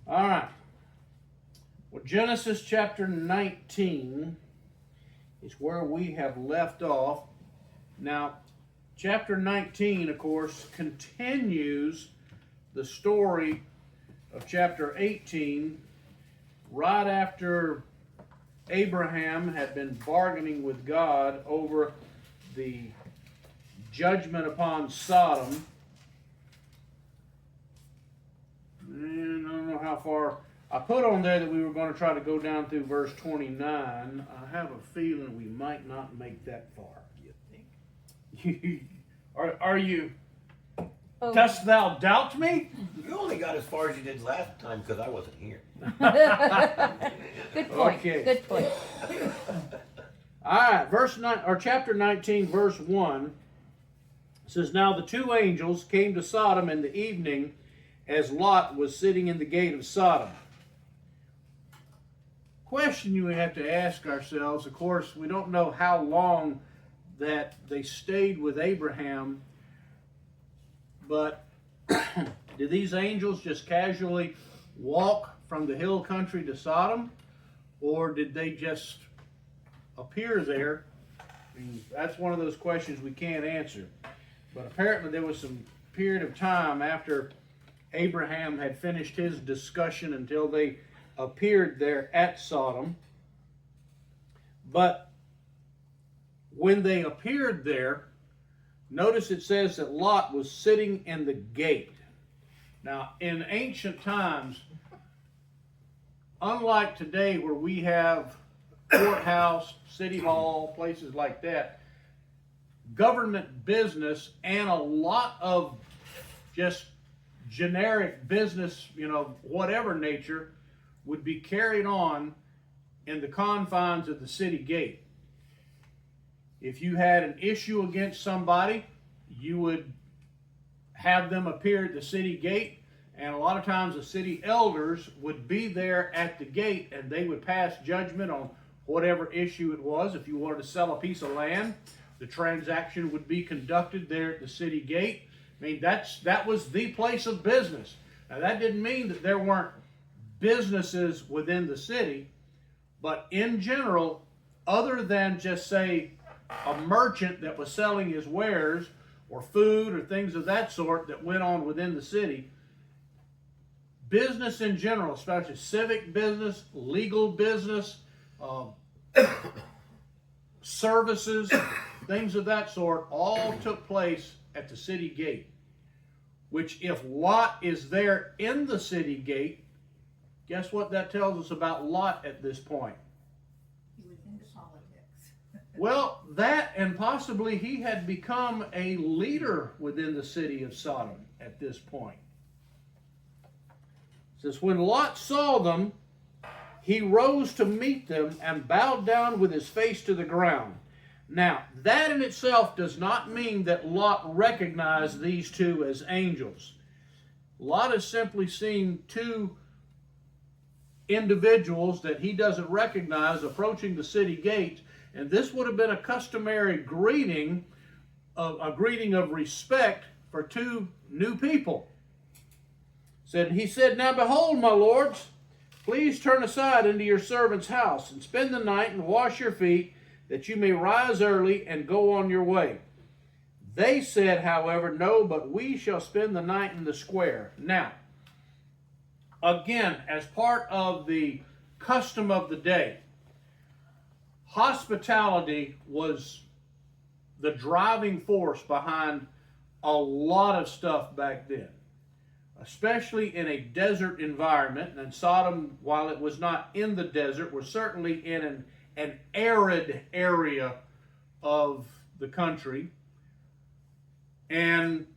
All right. Well, Genesis chapter 19 is where we have left off. Now, chapter 19, of course, continues the story of chapter 18 right after Abraham had been bargaining with God over the judgment upon Sodom. And I don't know how far. I put on there that we were going to try to go down through verse 29. I have a feeling we might not make that far. You think? Are you? Oh. Dost thou doubt me? You only got as far as you did last time because I wasn't here. Good point. Okay. Good point. All right, verse 9 or chapter 19, verse 1 says, "Now the two angels came to Sodom in the evening, as Lot was sitting in the gate of Sodom." Question you have to ask ourselves, of course, we don't know how long that they stayed with Abraham, but did these angels just casually walk from the hill country to Sodom, or did they just appear there? I mean, that's one of those questions we can't answer. But apparently there was some period of time after Abraham had finished his discussion until they appeared there at Sodom. But when they appeared there, notice it says that Lot was sitting in the gate. Now, in ancient times, unlike today where we have courthouse, city hall, places like that, government business and a lot of just generic business, whatever nature, would be carried on in the confines of the city gate. If you had an issue against somebody, you would have them appear at the city gate, and a lot of times the city elders would be there at the gate and they would pass judgment on whatever issue it was. If you wanted to sell a piece of land, the transaction would be conducted there at the city gate. I mean, that was the place of business. Now, that didn't mean that there weren't businesses within the city, but in general, other than just say a merchant that was selling his wares or food or things of that sort that went on within the city, business in general, especially civic business, legal business, services, things of that sort, all took place at the city gate. Which, if Lot is there in the city gate, guess what that tells us about Lot at this point? He was into politics. Well, that and possibly he had become a leader within the city of Sodom at this point. It says, when Lot saw them, he rose to meet them and bowed down with his face to the ground. Now, that in itself does not mean that Lot recognized these two as angels. Lot is simply seeing two individuals that he doesn't recognize approaching the city gate, and this would have been a customary greeting, a greeting of respect for two new people. He said, "Now behold, my lords, please turn aside into your servant's house and spend the night and wash your feet, that you may rise early and go on your way." They said, however, "No, but we shall spend the night in the square." Now, again, as part of the custom of the day, hospitality was the driving force behind a lot of stuff back then, especially in a desert environment. And Sodom, while it was not in the desert, was certainly in an arid area of the country. And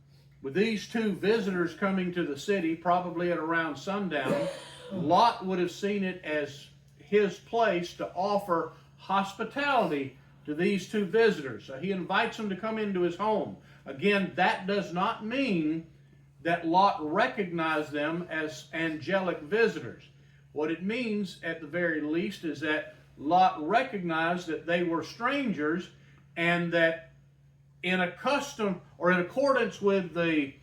with these two visitors coming to the city, probably at around sundown, Lot would have seen it as his place to offer hospitality to these two visitors. So he invites them to come into his home. Again, that does not mean that Lot recognized them as angelic visitors. What it means, at the very least, is that Lot recognized that they were strangers, and that in accordance with the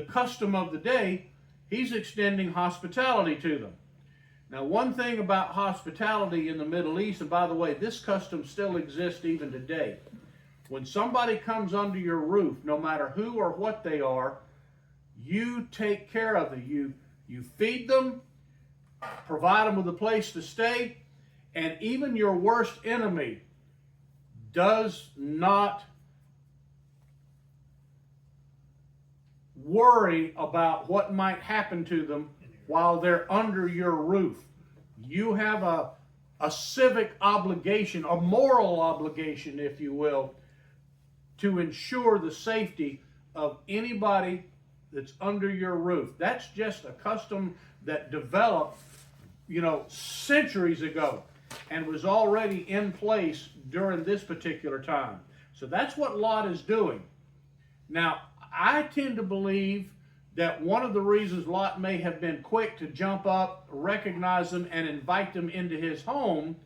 custom of the day, he's extending hospitality to them. Now, one thing about hospitality in the Middle East, and by the way, this custom still exists even today. When somebody comes under your roof, no matter who or what they are, you take care of them. You feed them, provide them with a place to stay, and even your worst enemy does not worry about what might happen to them while they're under your roof. You have a civic obligation, a moral obligation, if you will, to ensure the safety of anybody that's under your roof. That's just a custom that developed, centuries ago and was already in place during this particular time. So that's what Lot is doing. Now, I tend to believe that one of the reasons Lot may have been quick to jump up, recognize them, and invite them into his home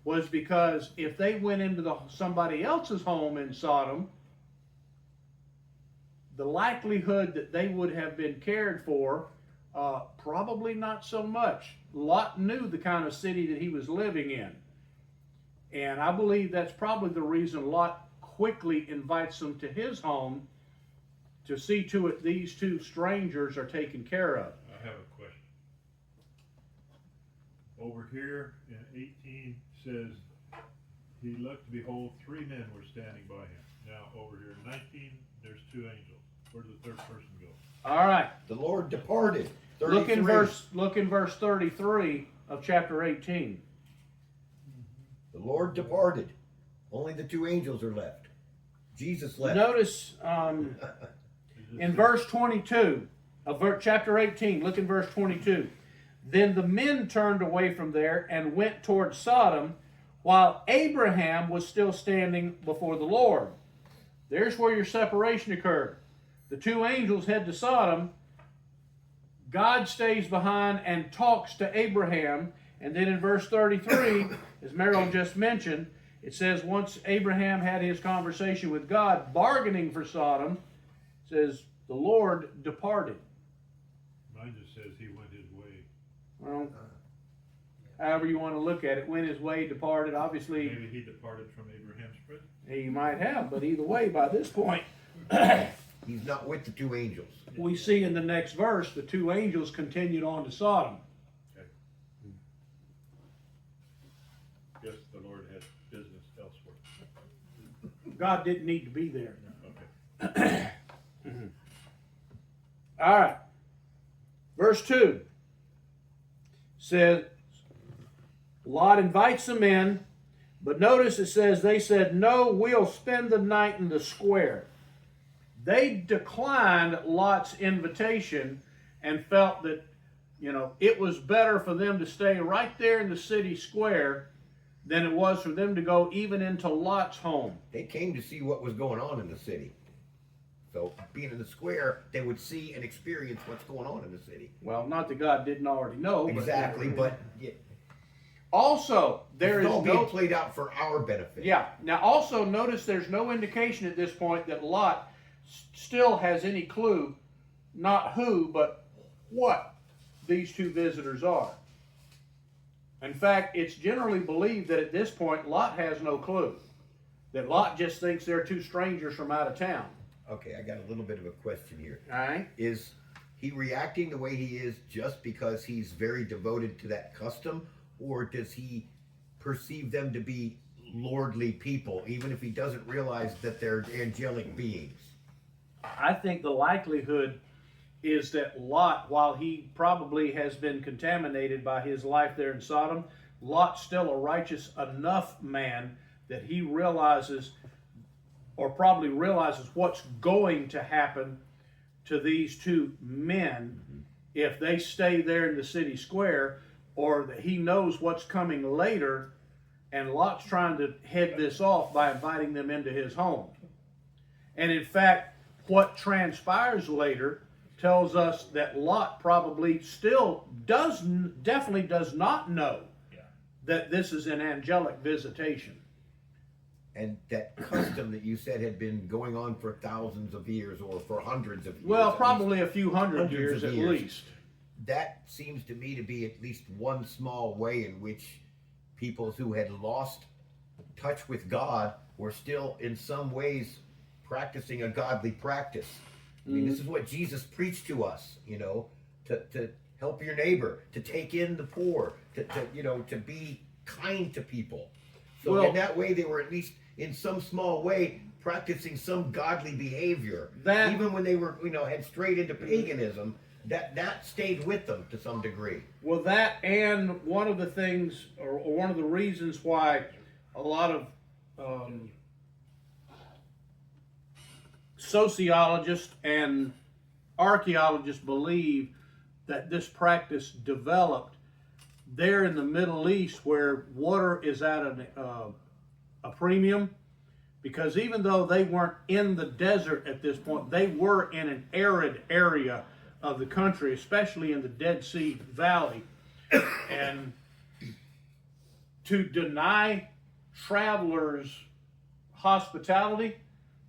was because if they went into somebody else's home in Sodom, the likelihood that they would have been cared for, probably not so much. Lot knew the kind of city that he was living in. And I believe that's probably the reason Lot quickly invites them to his home to see to it these two strangers are taken care of. I have a question. Over here in 18 says, he looked, behold, 3 men were standing by him. Now over here in 19, there's 2 angels. Where did the third person go? All right. The Lord departed. Look in 33. verse 33 of chapter 18. The Lord departed. Only the 2 angels are left. Jesus left. Notice in verse 22 of chapter 18, look in verse 22. Then the men turned away from there and went toward Sodom, while Abraham was still standing before the Lord. There's where your separation occurred. The 2 angels head to Sodom. God stays behind and talks to Abraham. And then in verse 33, as Merrill just mentioned, it says once Abraham had his conversation with God, bargaining for Sodom, it says the Lord departed. Mine just says he went his way. Well, however you want to look at it, went his way, departed. Obviously, Maybe he departed from Abraham's presence. he might have, but either way, by this point, He's not with the 2 angels. we see in the next verse the 2 angels continued on to Sodom. Okay. Guess the Lord had business elsewhere. God didn't need to be there. Okay. All right. Verse 2 says, Lot invites them in, but notice it says they said, no, we'll spend the night in the square. They declined Lot's invitation and felt that, it was better for them to stay right there in the city square than it was for them to go even into Lot's home. They came to see what was going on in the city. So being in the square, they would see and experience what's going on in the city. Well, not that God didn't already know. Exactly, but yeah, Also, there it's is all no... being played out for our benefit. Yeah. Now, also notice there's no indication at this point that Lot still has any clue, not who, but what these 2 visitors are. In fact, it's generally believed that at this point, Lot has no clue. That Lot just thinks they're 2 strangers from out of town. Okay, I got a little bit of a question here. All right? Is he reacting the way he is just because he's very devoted to that custom, or does he perceive them to be lordly people, even if he doesn't realize that they're angelic beings? I think the likelihood is that Lot, while he probably has been contaminated by his life there in Sodom, Lot's still a righteous enough man that he realizes, or probably realizes, what's going to happen to these 2 men if they stay there in the city square, or that he knows what's coming later, and Lot's trying to head this off by inviting them into his home. And in fact, what transpires later tells us that Lot probably still definitely does not know that this is an angelic visitation. And that custom that you said had been going on for thousands of years or for hundreds of years. Well, at probably a few hundred Hundreds years of at years. least. that seems to me to be at least one small way in which people who had lost touch with God were still in some ways practicing a godly practice. I mean, this is what Jesus preached to us, you know, to help your neighbor, to take in the poor, to be kind to people. So Well, in that way, they were at least in some small way practicing some godly behavior. That- even when they were, had strayed into paganism, that stayed with them to some degree. Well, that and one of the things, or one of the reasons why a lot of sociologists and archaeologists believe that this practice developed there in the Middle East, where water is at a premium, because even though they weren't in the desert at this point, they were in an arid area of the country, especially in the Dead Sea Valley. And to deny travelers hospitality,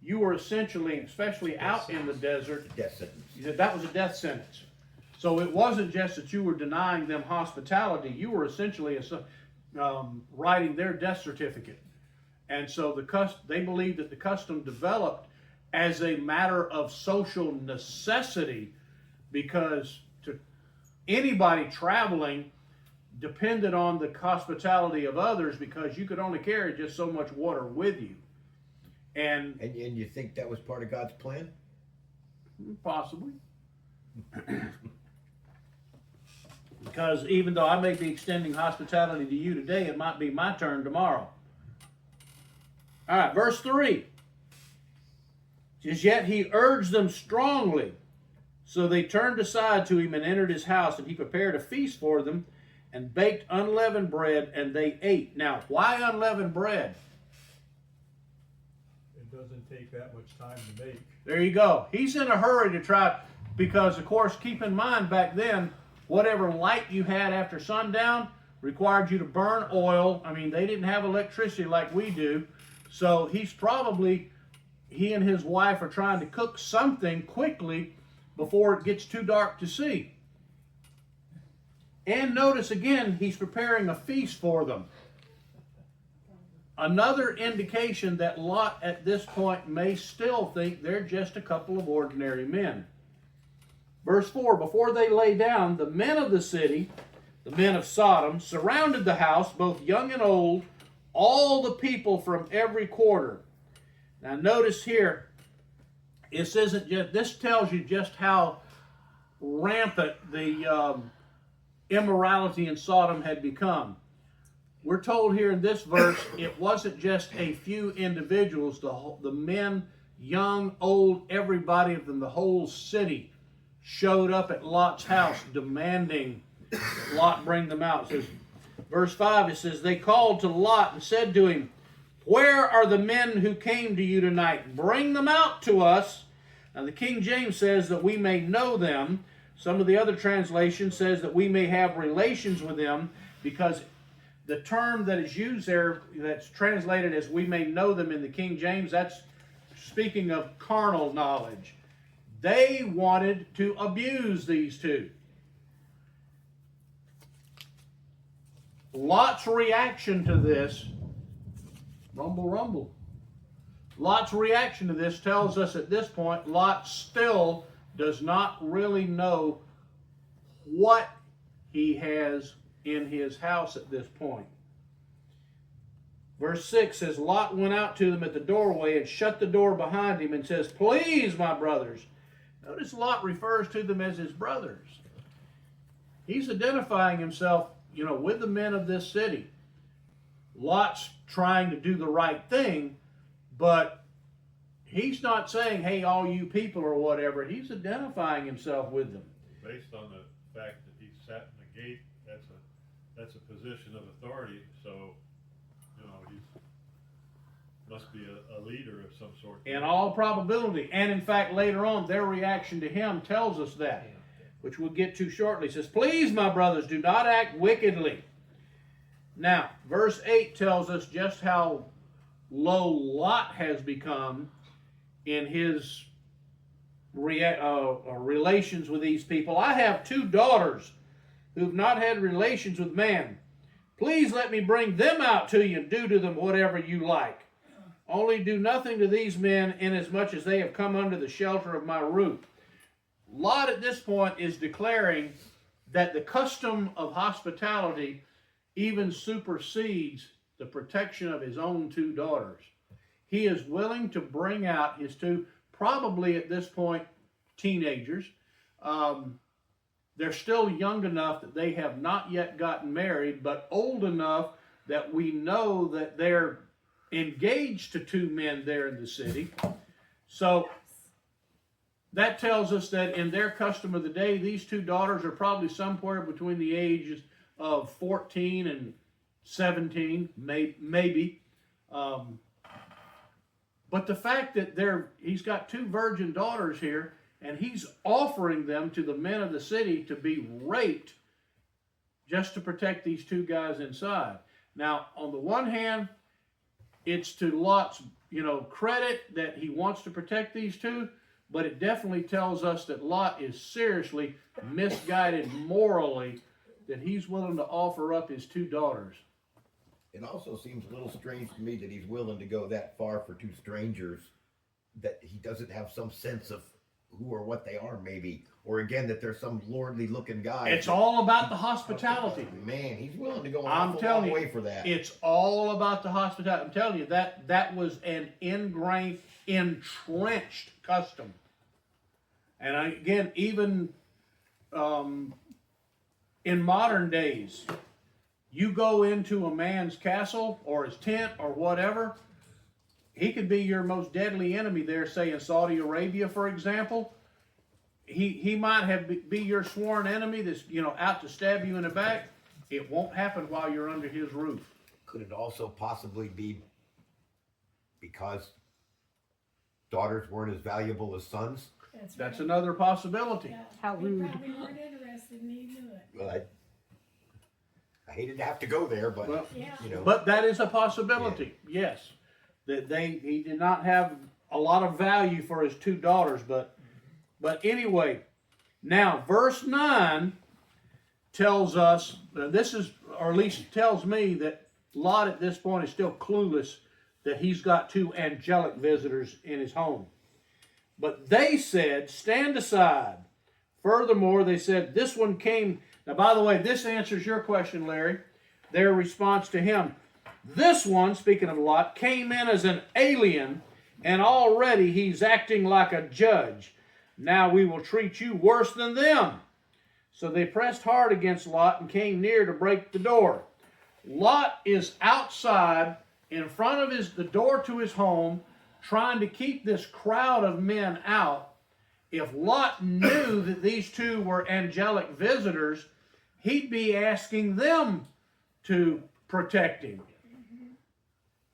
you were essentially, especially out in the desert, Death sentence. that was a death sentence. So it wasn't just that you were denying them hospitality, you were essentially writing their death certificate. And so they believed that the custom developed as a matter of social necessity, because to anybody traveling depended on the hospitality of others, because you could only carry just so much water with you. And And you think that was part of God's plan? possibly. Because even though I may be extending hospitality to you today, it might be my turn tomorrow. All right, verse 3. As yet he urged them strongly. So they turned aside to him and entered his house, and he prepared a feast for them and baked unleavened bread, and they ate. Now, why unleavened bread? It doesn't take that much time to make. There you go. He's in a hurry to try, because, of course, keep in mind back then, whatever light you had after sundown required you to burn oil. I mean, they didn't have electricity like we do. So he and his wife are trying to cook something quickly before it gets too dark to see. And notice again, he's preparing a feast for them. Another indication that Lot at this point may still think they're just a couple of ordinary men. Verse 4, before they lay down, the men of the city, the men of Sodom, surrounded the house, both young and old, all the people from every quarter. Now notice here, this tells you just how rampant the immorality in Sodom had become. We're told here in this verse, it wasn't just a few individuals, the men, young, old, everybody from the whole city showed up at Lot's house demanding Lot bring them out. It says, verse 5, it says, they called to Lot and said to him, where are the men who came to you tonight? Bring them out to us. Now the King James says that we may know them. Some of the other translations says that we may have relations with them, because the term that is used there, that's translated as we may know them in the King James, that's speaking of carnal knowledge. They wanted to abuse these two. Lot's reaction to this, rumble, rumble. Lot's reaction to this tells us at this point, Lot still does not really know what he has in his house at this point. Verse 6 says, Lot went out to them at the doorway and shut the door behind him and says, please, my brothers. Notice Lot refers to them as his brothers. He's identifying himself, with the men of this city. Lot's trying to do the right thing, but he's not saying, hey, all you people or whatever. He's identifying himself with them. Based on the fact that he sat in the gate, that's a position of authority, so he must be a leader of some sort. In all probability. And in fact, later on, their reaction to him tells us that, which we'll get to shortly. It says, please, my brothers, do not act wickedly. Now, verse 8 tells us just how low Lot has become in his relations with these people. I have 2 daughters who've not had relations with man. Please let me bring them out to you and do to them whatever you like. Only do nothing to these men inasmuch as they have come under the shelter of my roof. Lot at this point is declaring that the custom of hospitality even supersedes the protection of his own 2 daughters. He is willing to bring out his 2, probably at this point, teenagers. They're still young enough that they have not yet gotten married, but old enough that we know that they're engaged to 2 men there in the city. So that tells us that in their custom of the day, these 2 daughters are probably somewhere between the ages of 14 and 17, maybe. But the fact that he's got 2 virgin daughters here, and he's offering them to the men of the city to be raped just to protect these 2 guys inside. Now, on the one hand, it's to Lot's, credit that he wants to protect these 2, but it definitely tells us that Lot is seriously misguided morally, that he's willing to offer up his 2 daughters. It also seems a little strange to me that he's willing to go that far for 2 strangers, that he doesn't have some sense of who or what they are, maybe, or again that there's some lordly looking guy. It's all about the hospitality. Man, he's willing to go an I'm awful telling long you, way for that. it's all about the hospitality. I'm telling you, that was an ingrained, entrenched custom. And again, even in modern days, you go into a man's castle or his tent or whatever, he could be your most deadly enemy there, say in Saudi Arabia, for example. He might be your sworn enemy that's out to stab you in the back. It won't happen while you're under his roof. Could it also possibly be because daughters weren't as valuable as sons? That's another possibility. Yeah. How They rude. probably weren't interested and he knew it. Well, I hated to have to go there, but Well, Yeah. But that is a possibility, yes. That he did not have a lot of value for his 2 daughters, but anyway, now verse 9 tells us, this is, or at least tells me that Lot at this point is still clueless that he's got 2 angelic visitors in his home. But they said, stand aside. Furthermore, they said, this one came. Now, by the way, this answers your question, Larry. Their response to him. This one, speaking of Lot, came in as an alien, and already he's acting like a judge. Now we will treat you worse than them. So they pressed hard against Lot and came near to break the door. Lot is outside in front of the door to his home, trying to keep this crowd of men out. If Lot knew that these 2 were angelic visitors, he'd be asking them to protect him.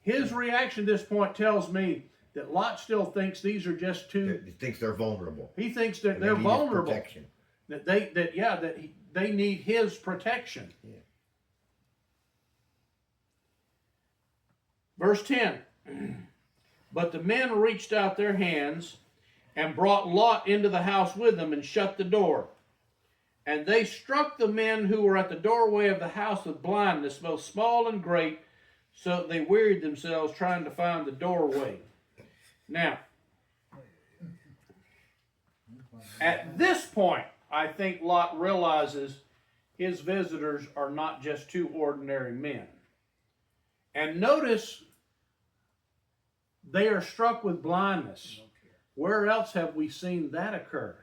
His reaction at this point tells me that Lot still thinks these are just 2. he thinks they're vulnerable. He thinks that And they're they need his vulnerable. protection. That they need his protection. Yeah. Verse 10. But the men reached out their hands and brought Lot into the house with them and shut the door. And they struck the men who were at the doorway of the house with blindness, both small and great, so that they wearied themselves trying to find the doorway. Now, at this point, I think Lot realizes his visitors are not just 2 ordinary men. And notice, they are struck with blindness. Where else have we seen that occur?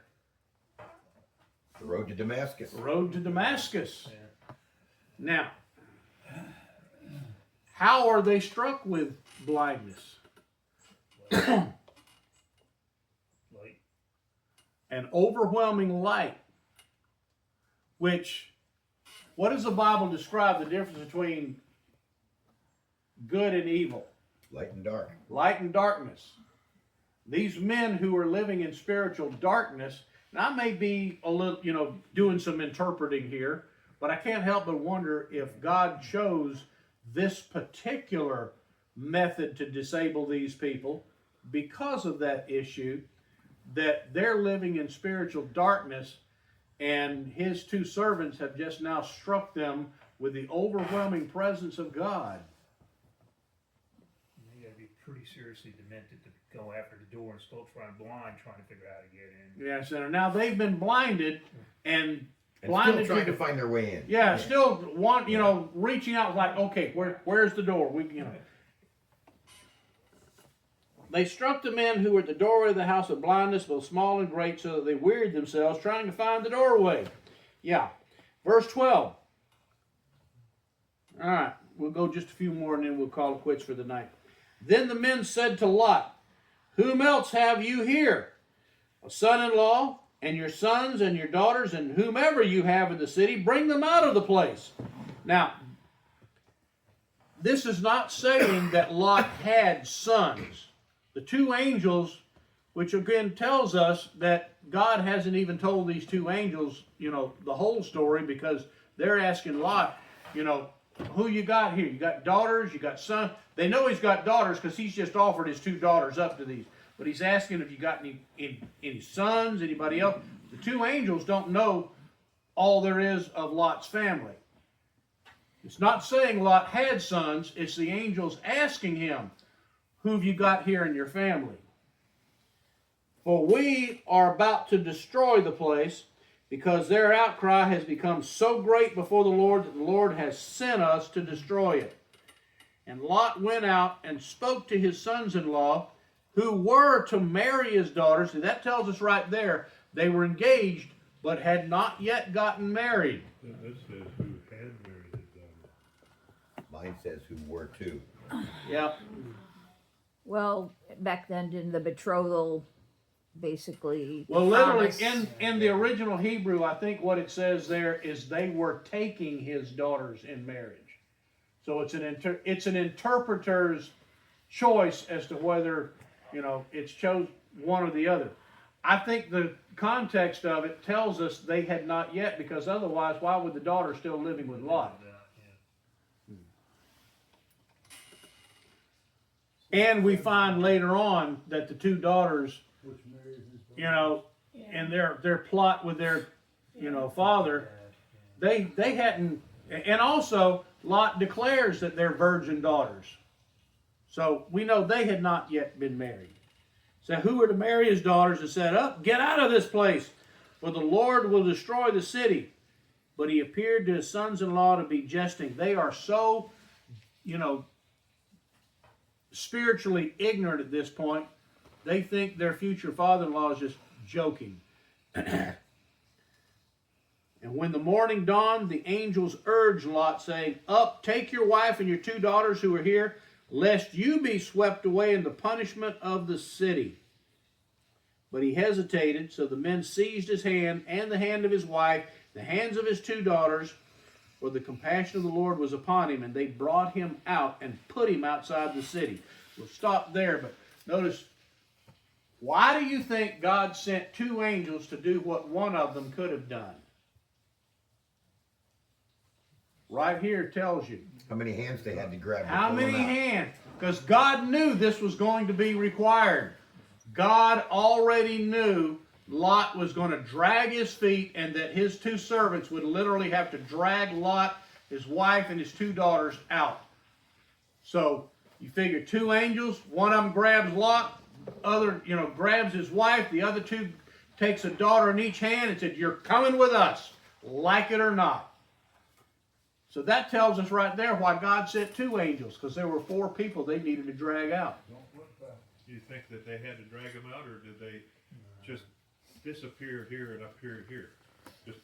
The road to Damascus. The road to Damascus. Now, how are they struck with blindness? Light. An overwhelming light. Which, what does the Bible describe the difference between good and evil? Light and dark. Light and darkness. These men who are living in spiritual darkness, and I may be a little, doing some interpreting here, but I can't help but wonder if God chose this particular method to disable these people because of that issue, that they're living in spiritual darkness, and his two servants have just now struck them with the overwhelming presence of God. You gotta be pretty seriously demented to go after the door and still trying blind, trying to figure out how to get in. Yes, and now they've been blinded and And still blinded trying to to find their way in. yeah, still want, reaching out like, okay, where's the door? They struck the men who were at the doorway of the house with blindness, both small and great, so that they wearied themselves trying to find the doorway. Yeah. Verse 12. All right, we'll go just a few more and then we'll call it quits for the night. Then the men said to Lot, "Whom else have you here? A son-in-law, and your sons and your daughters, and whomever you have in the city, bring them out of the place." Now, this is not saying that Lot had sons. The two angels, which again tells us that God hasn't even told these two angels, the whole story, because they're asking Lot, who you got here? You got daughters, you got sons. They know he's got daughters because he's just offered his two daughters up to these. But he's asking if you got any sons, anybody else. The two angels don't know all there is of Lot's family. It's not saying Lot had sons. It's the angels asking him, "Who have you got here in your family? For we are about to destroy the place, because their outcry has become so great before the Lord that the Lord has sent us to destroy it." And Lot went out and spoke to his sons-in-law, who were to marry his daughters. See, that tells us right there, they were engaged, but had not yet gotten married. This says who had married his daughter. Mine says who were too. Yep. Well, back then, didn't the betrothal basically? Well, literally, promise- in the original Hebrew, I think what it says there is they were taking his daughters in marriage. So it's an interpreter's choice as to whether it's chose one or the other. I think the context of it tells us they had not yet, because otherwise, why would the daughter still living with Lot? And we find later on that the two daughters, in their plot with their, father, they hadn't, and also Lot declares that they're virgin daughters. So we know they had not yet been married. So who were to marry his daughters and said, "Up, get out of this place, for the Lord will destroy the city." But he appeared to his sons-in-law to be jesting. They are so, spiritually ignorant at this point. They think their future father-in-law is just joking. And when the morning dawned, the angels urged Lot, saying, "Up, take your wife and your two daughters who are here, lest you be swept away in the punishment of the city." But he hesitated, so the men seized his hand and the hand of his wife, the hands of his two daughters, for the compassion of the Lord was upon him, and they brought him out and put him outside the city. We'll stop there, but notice, why do you think God sent two angels to do what one of them could have done? Right here tells you. How many hands they had to grab? to How pull many them out. hands? Because God knew this was going to be required. God already knew Lot was going to drag his feet, and that his two servants would literally have to drag Lot, his wife, and his two daughters out. So you figure two angels, one of them grabs Lot, other, grabs his wife, the other two takes a daughter in each hand and said, "You're coming with us, like it or not." So that tells us right there why God sent two angels, because there were four people they needed to drag out. Do you think that they had to drag them out, or did they just disappear here and appear here? Just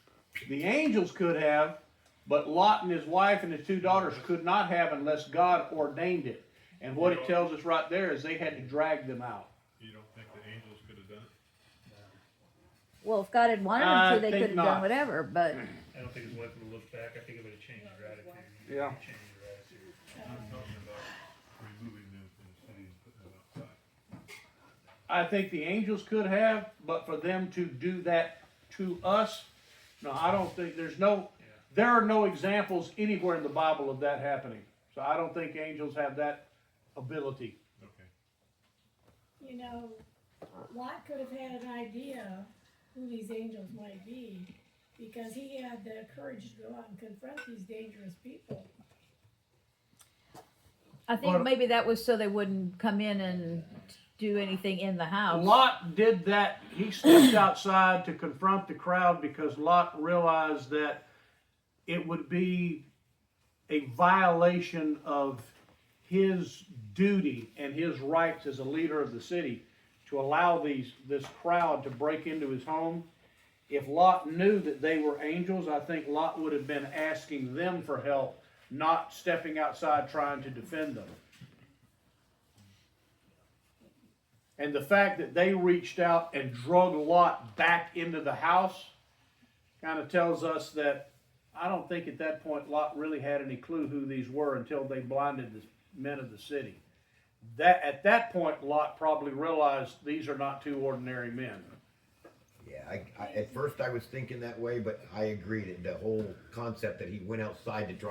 The angels could have, but Lot and his wife and his two daughters could not have unless God ordained it. And what it tells us right there is they had to drag them out. you don't think the angels could have done it? Well, if God had wanted I them to, they think could have not. done whatever. But I don't think his wife would have looked back. I think it would have changed their attitude. Yeah. Changed their attitude. I'm talking about removing them from the city and putting them outside. I think the angels could have, but for them to do that to us, no, I don't think there are no examples anywhere in the Bible of that happening. So I don't think angels have that ability. Okay. Lot could have had an idea who these angels might be, because he had the courage to go out and confront these dangerous people. I think Well- maybe that was so they wouldn't come in and do anything in the house. Lot did that. He stepped outside to confront the crowd because Lot realized that it would be a violation of his duty and his rights as a leader of the city to allow this crowd to break into his home. If Lot knew that they were angels, I think Lot would have been asking them for help, not stepping outside trying to defend them. And the fact that they reached out and drug Lot back into the house kind of tells us that I don't think at that point Lot really had any clue who these were until they blinded the men of the city. That at that point, Lot probably realized these are not two ordinary men. Yeah, at first I was thinking that way, but I agreed. The whole concept that he went outside to try